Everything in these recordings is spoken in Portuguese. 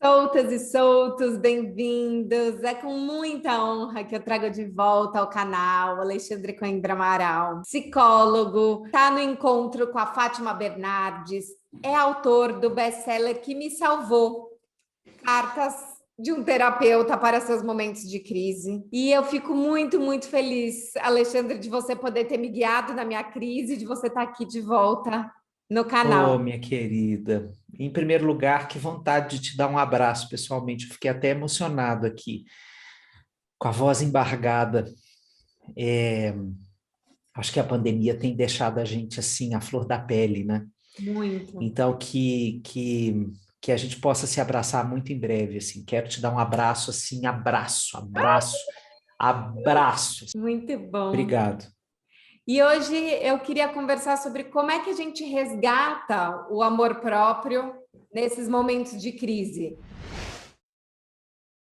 Soltas e soltos, bem-vindos. É com muita honra que eu trago de volta ao canal Alexandre Coimbra Amaral, psicólogo, está no encontro com a Fátima Bernardes, é autor do best-seller Que Me Salvou, Cartas de um Terapeuta para Seus Momentos de Crise. E eu fico muito, muito feliz, Alexandre, de você poder ter me guiado na minha crise, de você estar aqui de volta no Ô, canal. minha querida, em primeiro lugar, que vontade de te dar um abraço pessoalmente. Eu fiquei até emocionado aqui, com a voz embargada. É, acho que a pandemia tem deixado a gente assim, à flor da pele, né? Muito. Então, que a gente possa se abraçar muito em breve, assim. Quero te dar um abraço, assim, abraço, abraço, abraço. Muito bom. Obrigado. E hoje eu queria conversar sobre como é que a gente resgata o amor próprio nesses momentos de crise.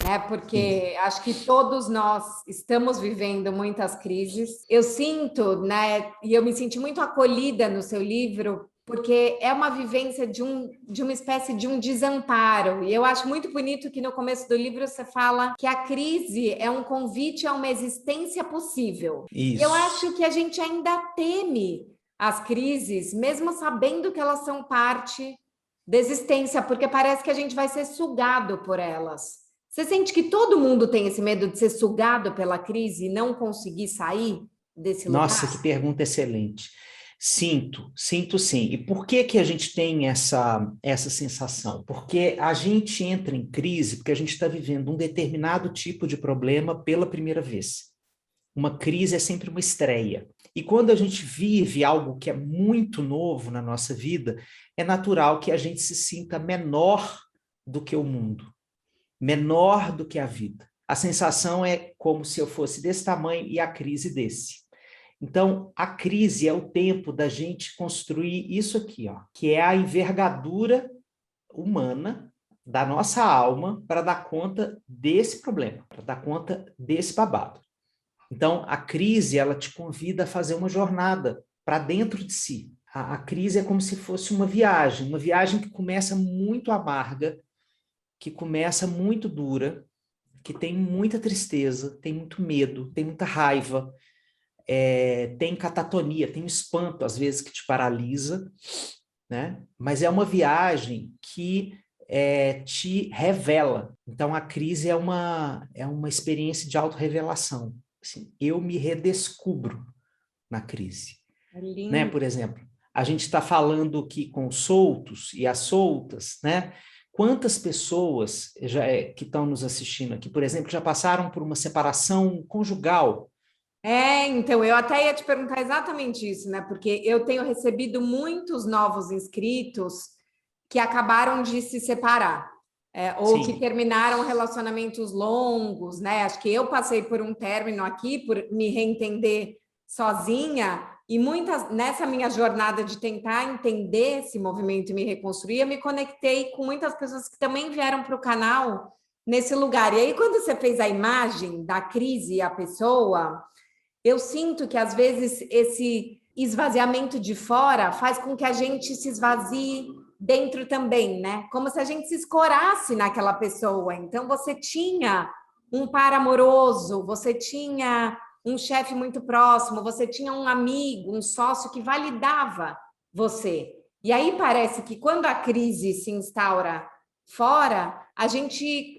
Sim. Porque acho que todos nós estamos vivendo muitas crises. Eu sinto, né, e eu me senti muito acolhida no seu livro, porque é uma vivência de uma espécie de um desamparo. E eu acho muito bonito que no começo do livro você fala que a crise é um convite a uma existência possível. E eu Isso. acho que a gente ainda teme as crises, mesmo sabendo que elas são parte da existência, porque parece que a gente vai ser sugado por elas. Você sente que todo mundo tem esse medo de ser sugado pela crise e não conseguir sair desse Nossa, lugar? que pergunta excelente. Sinto sim. E por que que a gente tem essa sensação? Porque a gente entra em crise porque a gente está vivendo um determinado tipo de problema pela primeira vez. Uma crise é sempre uma estreia. E quando a gente vive algo que é muito novo na nossa vida, é natural que a gente se sinta menor do que o mundo, menor do que a vida. A sensação é como se eu fosse desse tamanho e a crise desse. Então, a crise é o tempo da gente construir isso aqui, ó, que é a envergadura humana da nossa alma para dar conta desse problema, para dar conta desse babado. Então, a crise, ela te convida a fazer uma jornada para dentro de si. A crise é como se fosse uma viagem que começa muito amarga, que começa muito dura, que tem muita tristeza, tem muito medo, tem muita raiva, tem catatonia, tem um espanto, às vezes, que te paralisa, né? Mas é uma viagem que te revela. Então, a crise é uma experiência de autorrevelação. Assim, eu me redescubro na crise, É né? lindo. Por exemplo, a gente está falando aqui com os soltos e as soltas, né? Quantas pessoas que estão nos assistindo aqui, por exemplo, já passaram por uma separação conjugal? Então, eu até ia te perguntar exatamente isso, né? Porque eu tenho recebido muitos novos inscritos que acabaram de se separar, ou que Sim. terminaram relacionamentos longos, né? Acho que eu passei por um término aqui, por me reentender sozinha, e muitas nessa minha jornada de tentar entender esse movimento e me reconstruir, eu me conectei com muitas pessoas que também vieram para o canal nesse lugar. E aí, quando você fez a imagem da crise e a pessoa, eu sinto que às vezes esse esvaziamento de fora faz com que a gente se esvazie dentro também, né? Como se a gente se escorasse naquela pessoa. Então você tinha um par amoroso, você tinha um chefe muito próximo, você tinha um amigo, um sócio que validava você. E aí parece que quando a crise se instaura fora, a gente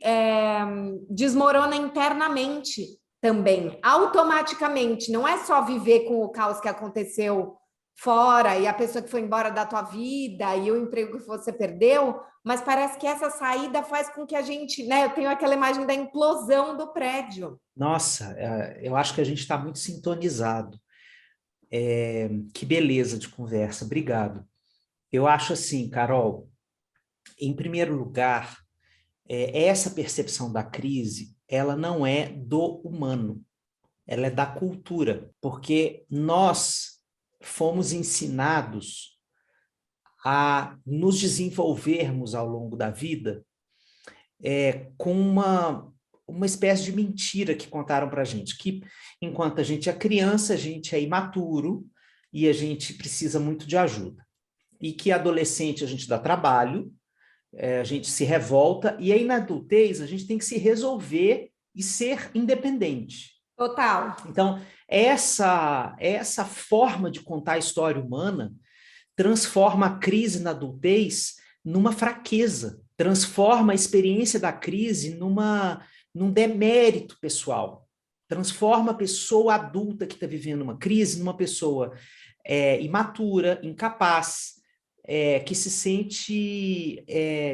desmorona internamente também, automaticamente. Não é só viver com o caos que aconteceu fora e a pessoa que foi embora da tua vida e o emprego que você perdeu, mas parece que essa saída faz com que a gente, né? Eu tenho aquela imagem da implosão do prédio. Nossa, eu acho que a gente está muito sintonizado. Que beleza de conversa, obrigado. Eu acho assim, Carol, em primeiro lugar, essa percepção da crise, ela não é do humano, ela é da cultura, porque nós fomos ensinados a nos desenvolvermos ao longo da vida com uma espécie de mentira que contaram para a gente, que enquanto a gente é criança, a gente é imaturo e a gente precisa muito de ajuda. E que adolescente a gente dá trabalho a gente se revolta, e aí na adultez a gente tem que se resolver e ser independente. Total. Então, essa forma de contar a história humana transforma a crise na adultez numa fraqueza, transforma a experiência da crise num demérito pessoal, transforma a pessoa adulta que está vivendo uma crise numa pessoa imatura, incapaz, que se sente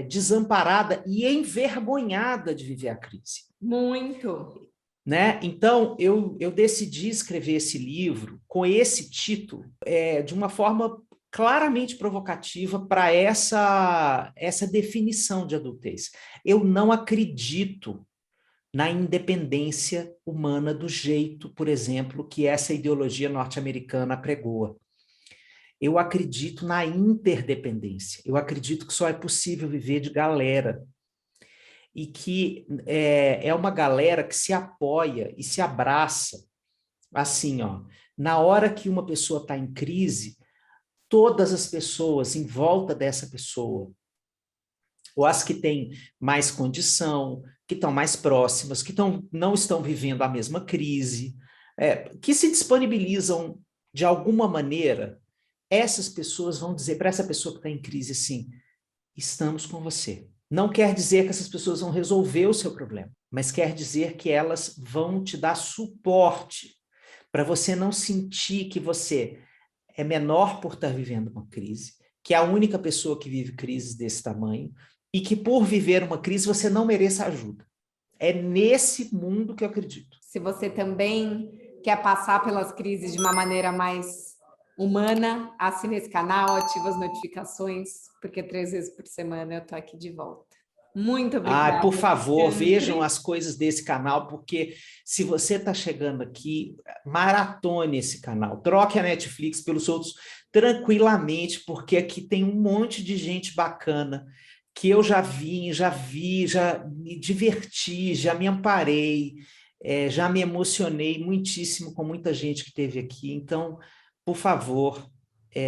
desamparada e envergonhada de viver a crise. Muito. Né? Então, eu decidi escrever esse livro com esse título, de uma forma claramente provocativa para essa definição de adultez. Eu não acredito na independência humana do jeito, por exemplo, que essa ideologia norte-americana pregoa. Eu acredito na interdependência. Eu acredito que só é possível viver de galera. E que é uma galera que se apoia e se abraça. Assim, ó, na hora que uma pessoa está em crise, todas as pessoas em volta dessa pessoa, ou as que têm mais condição, que estão mais próximas, que não estão vivendo a mesma crise, que se disponibilizam de alguma maneira, essas pessoas vão dizer para essa pessoa que está em crise assim, estamos com você. Não quer dizer que essas pessoas vão resolver o seu problema, mas quer dizer que elas vão te dar suporte para você não sentir que você é menor por estar vivendo uma crise, que é a única pessoa que vive crises desse tamanho e que por viver uma crise você não mereça ajuda. É nesse mundo que eu acredito. Se você também quer passar pelas crises de uma maneira mais humana, assine esse canal, ativa as notificações, porque 3 vezes por semana eu tô aqui de volta. Muito obrigada. Por favor, Alexandre. vejam as coisas desse canal, porque se você está chegando aqui, maratone esse canal. Troque a Netflix pelos outros tranquilamente, porque aqui tem um monte de gente bacana que eu já vi, já me diverti, já me amparei, já me emocionei muitíssimo com muita gente que esteve aqui. Então, por favor,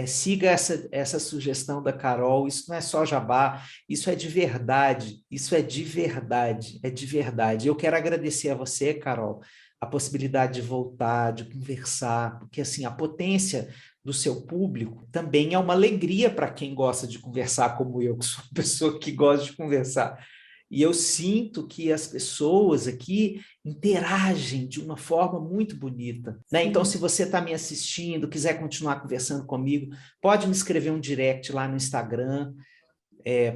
siga essa sugestão da Carol. Isso não é só jabá, isso é de verdade, isso é de verdade, é de verdade. Eu quero agradecer a você, Carol, a possibilidade de voltar, de conversar, porque assim, a potência do seu público também é uma alegria para quem gosta de conversar como eu, que sou uma pessoa que gosta de conversar. E eu sinto que as pessoas aqui interagem de uma forma muito bonita, né? Então, se você está me assistindo, quiser continuar conversando comigo, pode me escrever um direct lá no Instagram,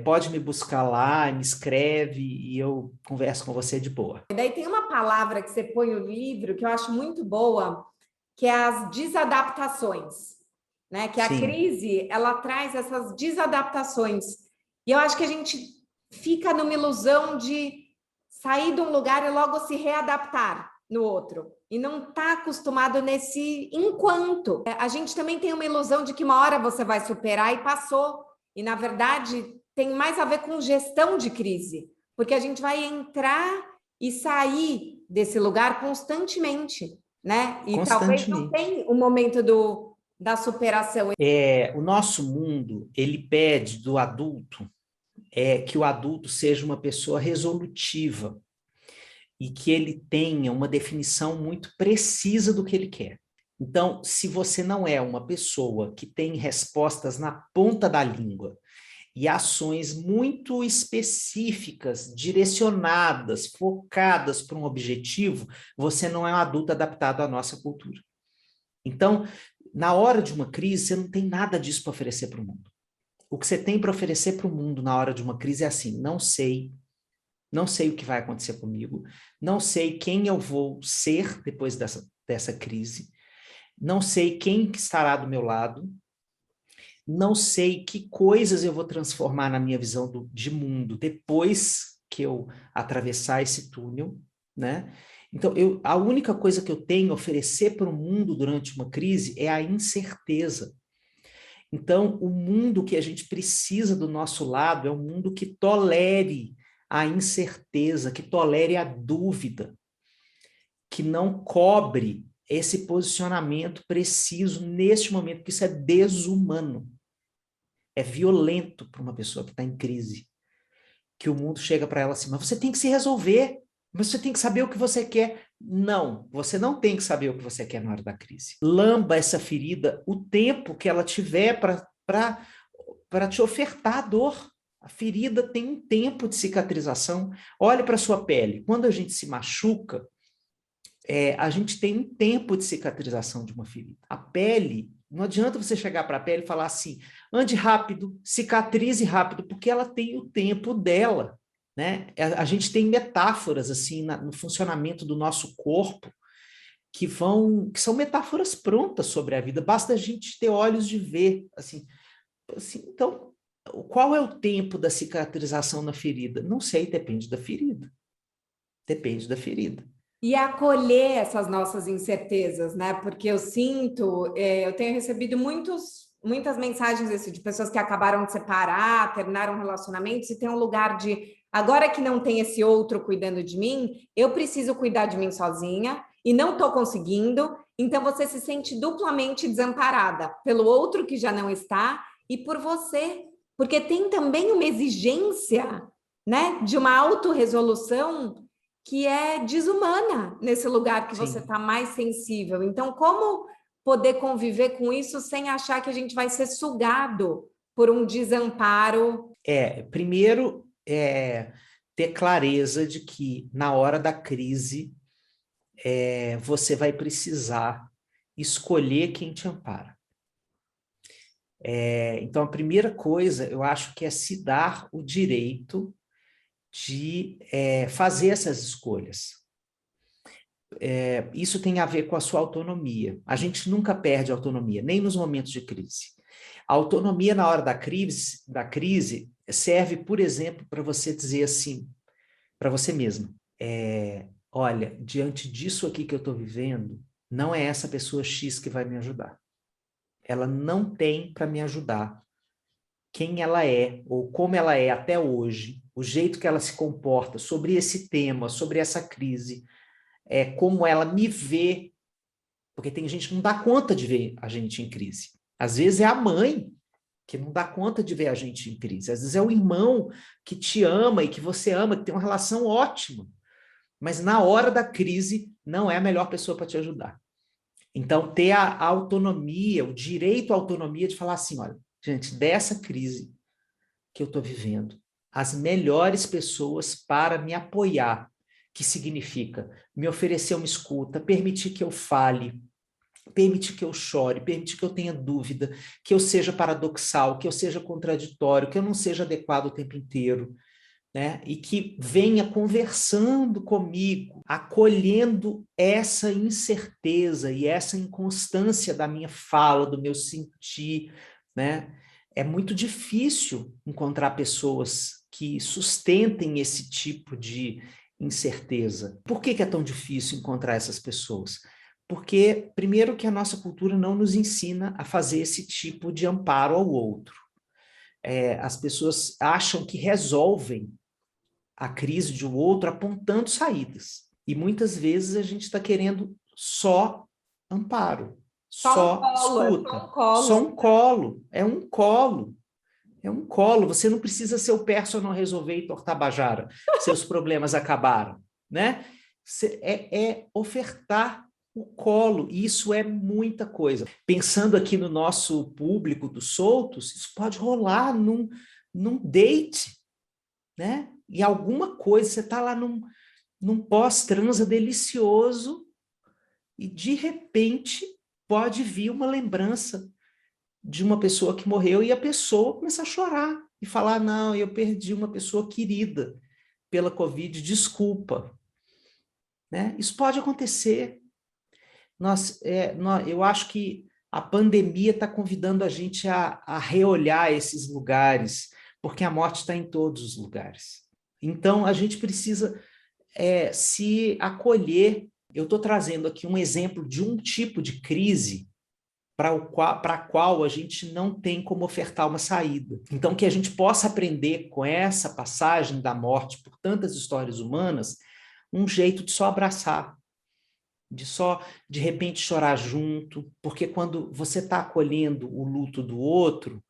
pode me buscar lá, me escreve e eu converso com você de boa. E daí tem uma palavra que você põe no livro que eu acho muito boa, que é as desadaptações, né? Que a Sim. crise, ela traz essas desadaptações. E eu acho que a gente fica numa ilusão de sair de um lugar e logo se readaptar no outro. E não está acostumado nesse enquanto. A gente também tem uma ilusão de que uma hora você vai superar e passou. E, na verdade, tem mais a ver com gestão de crise. Porque a gente vai entrar e sair desse lugar constantemente, né? E talvez não tenha o momento da superação. O nosso mundo, ele pede do adulto que o adulto seja uma pessoa resolutiva e que ele tenha uma definição muito precisa do que ele quer. Então, se você não é uma pessoa que tem respostas na ponta da língua e ações muito específicas, direcionadas, focadas para um objetivo, você não é um adulto adaptado à nossa cultura. Então, na hora de uma crise, você não tem nada disso para oferecer para o mundo. O que você tem para oferecer para o mundo na hora de uma crise é assim, não sei o que vai acontecer comigo, não sei quem eu vou ser depois dessa crise, não sei quem estará do meu lado, não sei que coisas eu vou transformar na minha visão de mundo depois que eu atravessar esse túnel, né? Então, a única coisa que eu tenho a oferecer para o mundo durante uma crise é a incerteza. Então, o mundo que a gente precisa do nosso lado é um mundo que tolere a incerteza, que tolere a dúvida, que não cobre esse posicionamento preciso neste momento, porque isso é desumano. É violento para uma pessoa que está em crise. que o mundo chega para ela assim, mas você tem que se resolver, mas você tem que saber o que você quer. Não, você não tem que saber o que você quer na hora da crise. Lamba essa ferida o tempo que ela tiver para te ofertar a dor. A ferida tem um tempo de cicatrização. Olhe para a sua pele. Quando a gente se machuca, a gente tem um tempo de cicatrização de uma ferida. A pele, não adianta você chegar para a pele e falar assim, ande rápido, cicatrize rápido, porque ela tem o tempo dela, né? A gente tem metáforas assim no funcionamento do nosso corpo que são metáforas prontas sobre a vida. Basta a gente ter olhos de ver, assim. Então, qual é o tempo da cicatrização na ferida? Não sei, depende da ferida. Depende da ferida. E acolher essas nossas incertezas, né? Porque eu sinto, eu tenho recebido muitas mensagens assim, de pessoas que acabaram de separar, terminaram relacionamentos e tem um lugar de agora que não tem esse outro cuidando de mim, eu preciso cuidar de mim sozinha e não estou conseguindo. Então você se sente duplamente desamparada pelo outro que já não está e por você, porque tem também uma exigência, né, de uma autorresolução que é desumana nesse lugar que você Sim. está mais sensível. Então, como poder conviver com isso sem achar que a gente vai ser sugado por um desamparo? Primeiro, ter clareza de que na hora da crise, você vai precisar escolher quem te ampara. Então, a primeira coisa, eu acho que é se dar o direito de fazer essas escolhas. Isso tem a ver com a sua autonomia. A gente nunca perde a autonomia, nem nos momentos de crise. A autonomia na hora da crise serve, por exemplo, para você dizer assim, para você mesmo, olha, diante disso aqui que eu estou vivendo, não é essa pessoa X que vai me ajudar. Ela não tem para me ajudar. Quem ela é, ou como ela é até hoje, o jeito que ela se comporta sobre esse tema, sobre essa crise, como ela me vê, porque tem gente que não dá conta de ver a gente em crise. Às vezes é a mãe que não dá conta de ver a gente em crise. Às vezes é o irmão que te ama e que você ama, que tem uma relação ótima. Mas na hora da crise, não é a melhor pessoa para te ajudar. Então, ter a autonomia, o direito à autonomia de falar assim, olha, gente, dessa crise que eu estou vivendo, as melhores pessoas para me apoiar, que significa me oferecer uma escuta, permitir que eu fale, permitir que eu chore, permitir que eu tenha dúvida, que eu seja paradoxal, que eu seja contraditório, que eu não seja adequado o tempo inteiro, né? E que venha conversando comigo, acolhendo essa incerteza e essa inconstância da minha fala, do meu sentir, né? É muito difícil encontrar pessoas que sustentem esse tipo de incerteza. Por que é tão difícil encontrar essas pessoas? Porque, primeiro, que a nossa cultura não nos ensina a fazer esse tipo de amparo ao outro. As pessoas acham que resolvem a crise de um outro apontando saídas. E muitas vezes a gente está querendo só amparo, Só um só colo, escuta, só um colo. só um colo, é um colo. É um colo, você não precisa ser o personal resolver e tortar bajara, seus problemas acabaram, né? Ofertar o colo, e isso é muita coisa. Pensando aqui no nosso público dos soltos, isso pode rolar num date, né? E alguma coisa, você está lá num pós-transa delicioso e, de repente, pode vir uma lembrança de uma pessoa que morreu e a pessoa começa a chorar e falar, não, eu perdi uma pessoa querida pela Covid, desculpa. Né? Isso pode acontecer. Eu acho que a pandemia está convidando a gente a reolhar esses lugares, porque a morte está em todos os lugares. Então, a gente precisa se acolher. Eu estou trazendo aqui um exemplo de um tipo de crise para a qual a gente não tem como ofertar uma saída. Então, que a gente possa aprender com essa passagem da morte por tantas histórias humanas, um jeito de só abraçar, de só, de repente, chorar junto, porque quando você está acolhendo o luto do outro,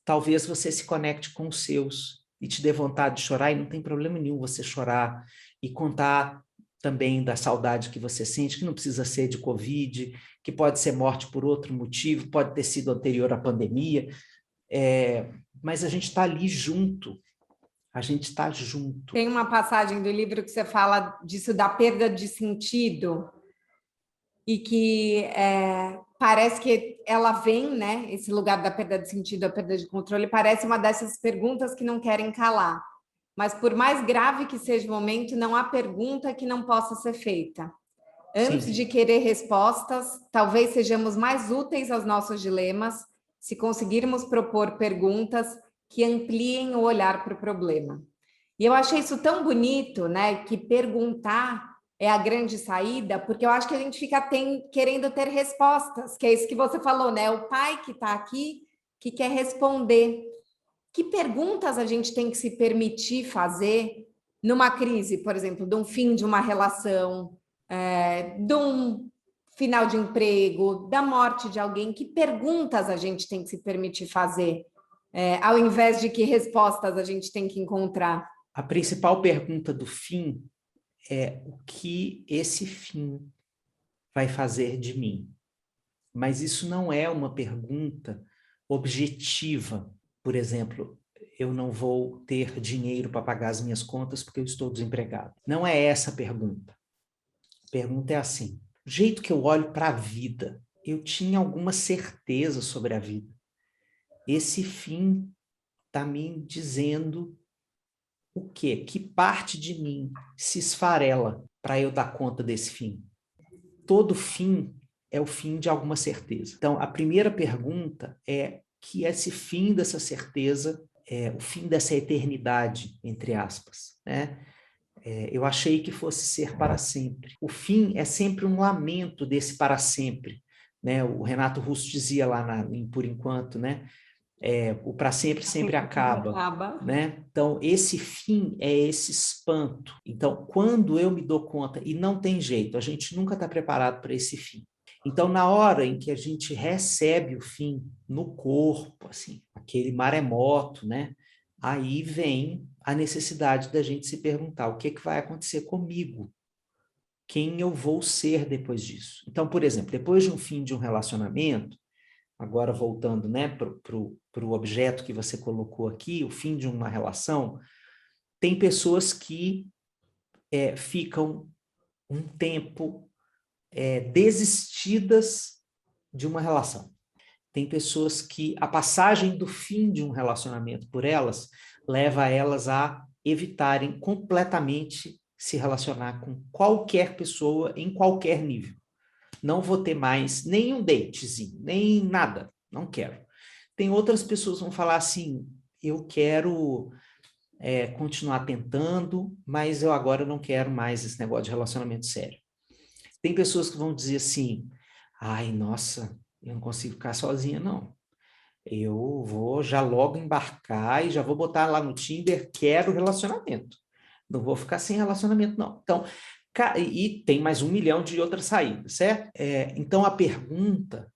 talvez você se conecte com os seus e te dê vontade de chorar, e não tem problema nenhum você chorar e contar também da saudade que você sente, que não precisa ser de Covid, que pode ser morte por outro motivo, pode ter sido anterior à pandemia, mas a gente está ali junto, a gente está junto. Tem uma passagem do livro que você fala disso, da perda de sentido, e que parece que ela vem, né? Esse lugar da perda de sentido, a perda de controle, parece uma dessas perguntas que não querem calar. Mas por mais grave que seja o momento, não há pergunta que não possa ser feita. Antes Sim. de querer respostas, talvez sejamos mais úteis aos nossos dilemas se conseguirmos propor perguntas que ampliem o olhar para o problema. E eu achei isso tão bonito, né? Que perguntar é a grande saída, porque eu acho que a gente fica querendo ter respostas, que é isso que você falou, né? O pai que está aqui que quer responder. Que perguntas a gente tem que se permitir fazer numa crise, por exemplo, de um fim de uma relação, de um final de emprego, da morte de alguém? Que perguntas a gente tem que se permitir fazer, ao invés de que respostas a gente tem que encontrar? A principal pergunta do fim é o que esse fim vai fazer de mim? Mas isso não é uma pergunta objetiva. Por exemplo, eu não vou ter dinheiro para pagar as minhas contas porque eu estou desempregado. Não é essa a pergunta. A pergunta é assim: o jeito que eu olho para a vida, eu tinha alguma certeza sobre a vida. Esse fim está me dizendo o quê? Que parte de mim se esfarela para eu dar conta desse fim? Todo fim é o fim de alguma certeza. Então, a primeira pergunta é que esse fim dessa certeza é o fim dessa eternidade, entre aspas, né? Eu achei que fosse ser para sempre. O fim é sempre um lamento desse para sempre, né? O Renato Russo dizia lá em Por Enquanto, né? O para sempre sempre acaba, né? Então, esse fim é esse espanto. Então, quando eu me dou conta, e não tem jeito, a gente nunca está preparado para esse fim. Então, na hora em que a gente recebe o fim no corpo, assim, aquele maremoto, né? Aí vem a necessidade da gente se perguntar o que vai acontecer comigo, quem eu vou ser depois disso. Então, por exemplo, depois de um fim de um relacionamento, agora voltando, né, para o objeto que você colocou aqui, o fim de uma relação, tem pessoas que ficam um tempo desistidas de uma relação. Tem pessoas que a passagem do fim de um relacionamento por elas leva elas a evitarem completamente se relacionar com qualquer pessoa em qualquer nível. Não vou ter mais nenhum datezinho, nem nada, não quero. Tem outras pessoas que vão falar assim, eu quero continuar tentando, mas eu agora não quero mais esse negócio de relacionamento sério. Tem pessoas que vão dizer assim, ai, nossa, eu não consigo ficar sozinha, não. Eu vou já logo embarcar e já vou botar lá no Tinder, quero relacionamento. Não vou ficar sem relacionamento, não. Então, e tem mais 1 milhão de outras saídas, certo? Então, a pergunta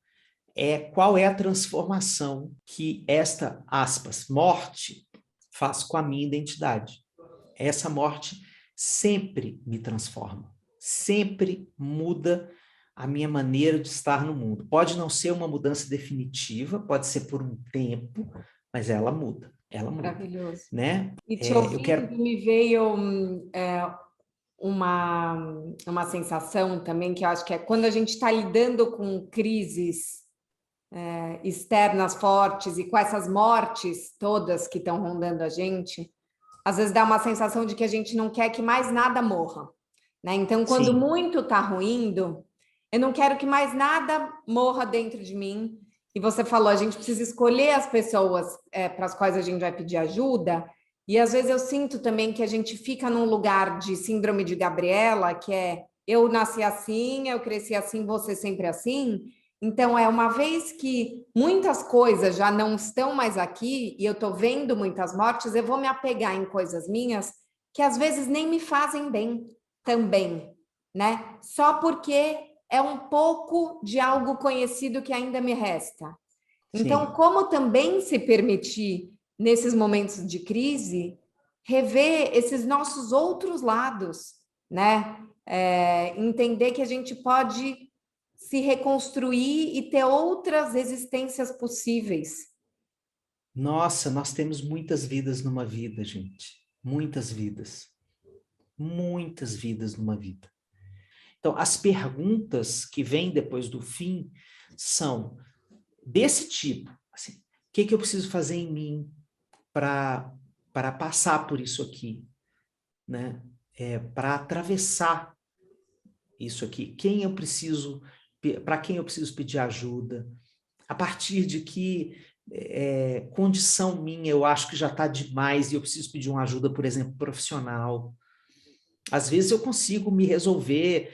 é qual é a transformação que esta, aspas, morte faz com a minha identidade. Essa morte sempre me transforma, sempre muda a minha maneira de estar no mundo. Pode não ser uma mudança definitiva, pode ser por um tempo, mas ela muda. Ela muda. Maravilhoso. Né? E te ouvindo, eu quero... me veio uma sensação também, que eu acho que é quando a gente está lidando com crises externas fortes e com essas mortes todas que estão rondando a gente, às vezes dá uma sensação de que a gente não quer que mais nada morra, né? Então, quando Sim. muito está ruindo, eu não quero que mais nada morra dentro de mim. E você falou, a gente precisa escolher as pessoas para as quais a gente vai pedir ajuda. E às vezes eu sinto também que a gente fica num lugar de síndrome de Gabriela, que é eu nasci assim, eu cresci assim, você sempre assim. Então, uma vez que muitas coisas já não estão mais aqui e eu estou vendo muitas mortes, eu vou me apegar em coisas minhas que às vezes nem me fazem bem também, né? Só porque é um pouco de algo conhecido que ainda me resta. Então, Sim. como também se permitir nesses momentos de crise, rever esses nossos outros lados, né? Entender que a gente pode se reconstruir e ter outras existências possíveis. Nossa, nós temos muitas vidas numa vida, gente. Muitas vidas. Muitas vidas numa vida. Então, as perguntas que vêm depois do fim são desse tipo. Assim, o que eu preciso fazer em mim para passar por isso aqui? Né? Para atravessar isso aqui. Para quem eu preciso pedir ajuda? A partir de que condição minha eu acho que já está demais e eu preciso pedir uma ajuda, por exemplo, profissional. Às vezes eu consigo me resolver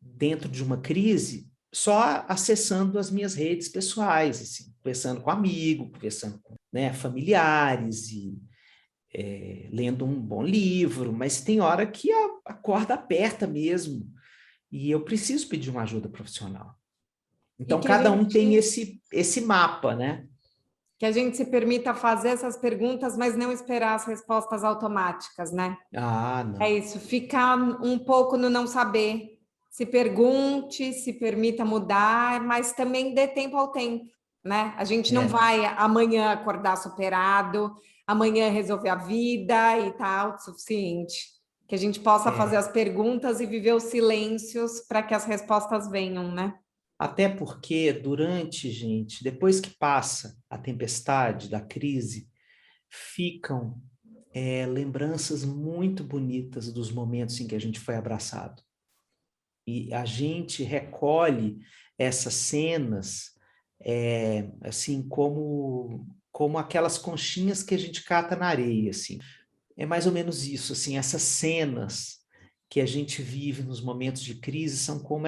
dentro de uma crise só acessando as minhas redes pessoais, assim, conversando com amigo, conversando com, né, familiares e lendo um bom livro, mas tem hora que a corda aperta mesmo e eu preciso pedir uma ajuda profissional. Então, cada um tem esse mapa, né? Que a gente se permita fazer essas perguntas, mas não esperar as respostas automáticas, né? Ah, não. É isso, ficar um pouco no não saber. Se pergunte, se permita mudar, mas também dê tempo ao tempo, né? A gente não vai amanhã acordar superado, amanhã resolver a vida e tá autossuficiente. Que a gente possa fazer as perguntas e viver os silêncios para que as respostas venham, né? Até porque gente, depois que passa a tempestade da crise, ficam lembranças muito bonitas dos momentos em que a gente foi abraçado. E a gente recolhe essas cenas assim como aquelas conchinhas que a gente cata na areia, assim. É mais ou menos isso, assim, essas cenas que a gente vive nos momentos de crise são como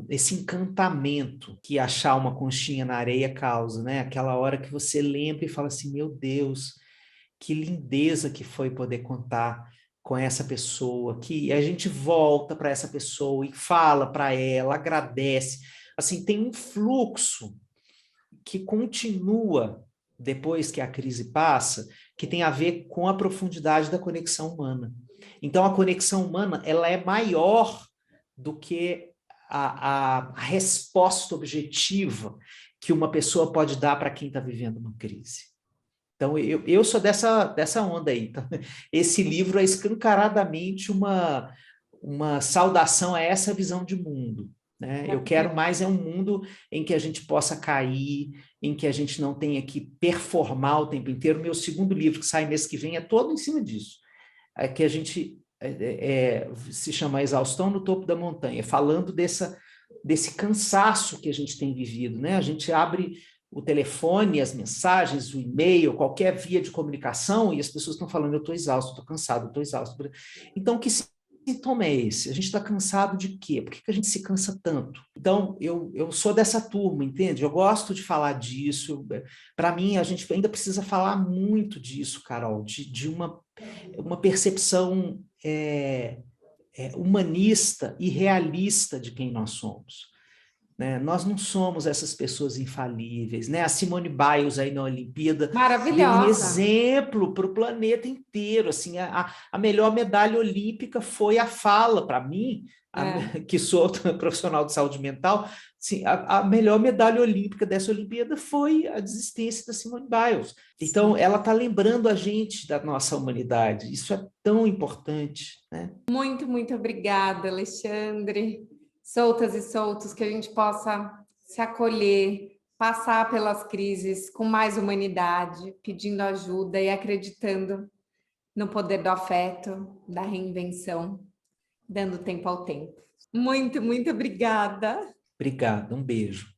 esse encantamento que achar uma conchinha na areia causa, né? Aquela hora que você lembra e fala assim, meu Deus, que lindeza que foi poder contar com essa pessoa, que a gente volta para essa pessoa e fala para ela, agradece. Assim, tem um fluxo que continua depois que a crise passa, que tem a ver com a profundidade da conexão humana. Então, a conexão humana ela é maior do que a resposta objetiva que uma pessoa pode dar para quem está vivendo uma crise. Então, eu sou dessa onda aí. Então, esse livro é escancaradamente uma saudação a essa visão de mundo. Né? Eu quero mais um mundo em que a gente possa cair, em que a gente não tenha que performar o tempo inteiro. Meu segundo livro, que sai mês que vem, é todo em cima disso. É que a gente se chama Exaustão no Topo da Montanha, falando desse cansaço que a gente tem vivido. Né? A gente abre o telefone, as mensagens, o e-mail, qualquer via de comunicação, e as pessoas estão falando, eu estou exausto, estou cansado, estou exausto. Então, que sintoma é esse? A gente está cansado de quê? Por que a gente se cansa tanto? Então, eu sou dessa turma, entende? Eu gosto de falar disso. Para mim, a gente ainda precisa falar muito disso, Carol, de uma percepção humanista e realista de quem nós somos. Né? Nós não somos essas pessoas infalíveis. Né? A Simone Biles aí na Olimpíada deu um exemplo para o planeta inteiro. Assim, a melhor medalha olímpica foi a fala, para mim, que sou profissional de saúde mental, assim, a melhor medalha olímpica dessa Olimpíada foi a desistência da Simone Biles. Então, ela está lembrando a gente da nossa humanidade. Isso é tão importante. Né? Muito, muito obrigada, Alexandre. Soltas e soltos, que a gente possa se acolher, passar pelas crises com mais humanidade, pedindo ajuda e acreditando no poder do afeto, da reinvenção, dando tempo ao tempo. Muito, muito obrigada. Obrigado, um beijo.